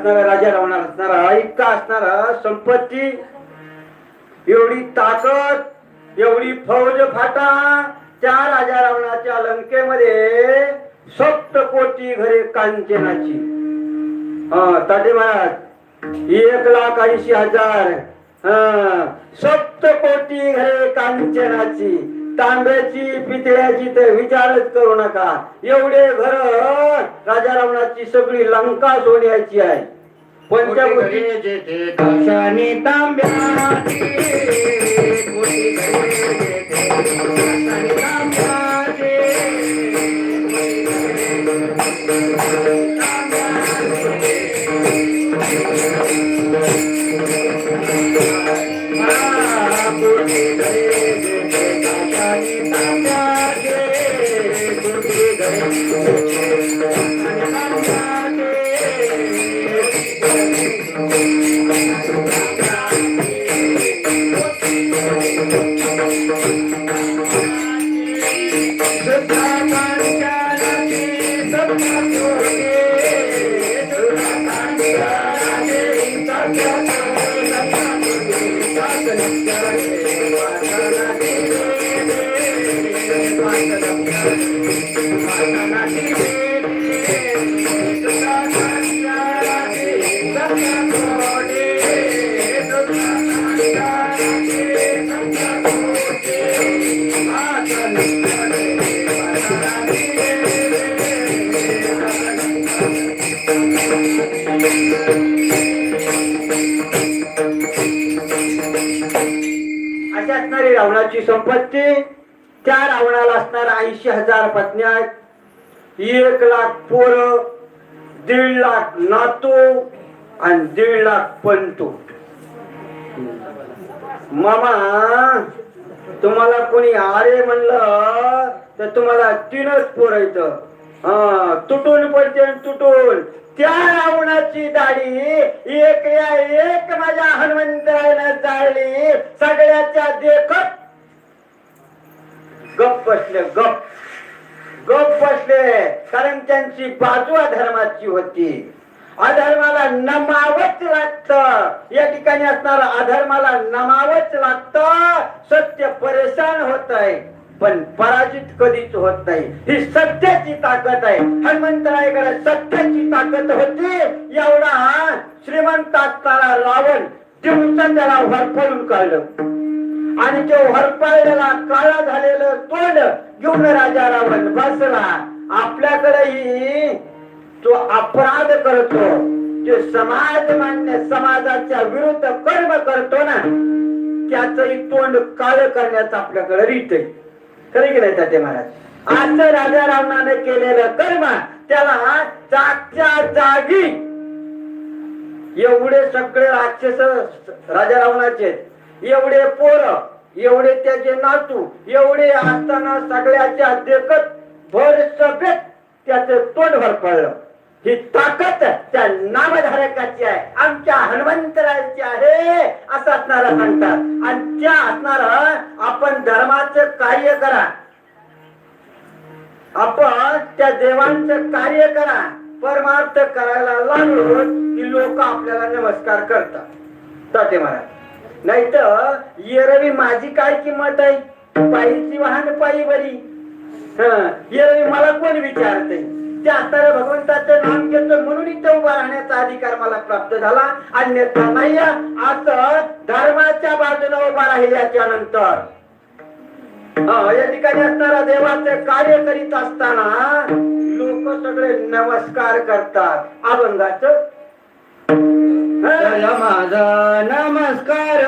राजा रावणार असणारा इतका असणारा संपत्ती, एवढी ताकद, एवढी फौज फाटा त्या राजा रावणाच्या लंकेमध्ये 7 कोटी घरे कांचनाची. ताटे महाराज 1,80,000 7 कोटी घरे कांचनाची, तांब्याची पितळ्याची तर विचारच करू नका. एवढे घर राजा रावणाची सगळी लंका सोन्याची आहे. पंचकोटी जेथे काशाने तांब्याची, कोटी घरे जेथे काशाने तांब्याची, रावणाची संपत्ती. त्या रावणाला असणार 80,000 पत्न्या, 1,00,000 पोरं, 1,50,000 नातू आणि 1,50,000 पंतू. मामा तुम्हाला कोणी आरे म्हणलं तर तुम्हाला 3च पोरं येतं. तुटून पडते तुटून. त्या रावणाची दाढी एक माझ्या हनुमंतरायनं जाळली. सगळ्याच्या देखत गप बसले, गप बसले. कारण त्यांची बाजू अधर्माची होती. अधर्माला नमावच लागत. या ठिकाणी असणार अधर्माला नमावच लागत. सत्य परेशान होत आहे पण पराजित कधीच होत नाही. ही सत्याची ताकद आहे. हनुमंतरायकडे सत्याची ताकद होती. एवढा श्रीमंत असणारा रावण दिवसा त्याला हरपळून काढलं आणि तो हरपळलेला काळा झालेलं तोंड घेऊन राजा रावण बसला. आपल्याकडेही तो अपराध करतो, जो समाज मान्य समाजाच्या विरुद्ध कर्म करतो ना, त्याचंही तोंड काळ करण्याचं आपल्याकडे रीत आहे. खरं की नाही ताते महाराज? असं राजा रावणाने केलेलं कर्म त्याला जागच्या जागी एवढे सगळे राक्षस राजा रावणाचे, एवढे पोरं, एवढे त्याचे नातू, एवढे असताना सगळ्याच्या देखत भर सभेत त्याचं तोंड भरपळलं. ही ताकद त्या नामधारकाची आहे, आमच्या हनुमंतरायाची आहे असं असणारा सांगतात. आणि त्या असणारा आपण धर्माचं कार्य करा, आपण त्या देवांचं कार्य करा, परमार्थ करायला लागलो की लोक आपल्याला नमस्कार करतात. ताते महाराज नाही तर येरवी माझी काय किंमत आहे, पायीची वाहन पायी बरी. येरवी मला कोण विचारते? त्या असणाऱ्या भगवंताचं नाम घेतो म्हणून इथं उभा राहण्याचा अधिकार मला प्राप्त झाला, अन्यथा नाही. असं धर्माच्या बाजूने उभा राहिल्याच्या नंतर या ठिकाणी असणारा देवाचे कार्य करीत असताना लोक सगळे नमस्कार करतात. अभंगाच माझा नमस्कार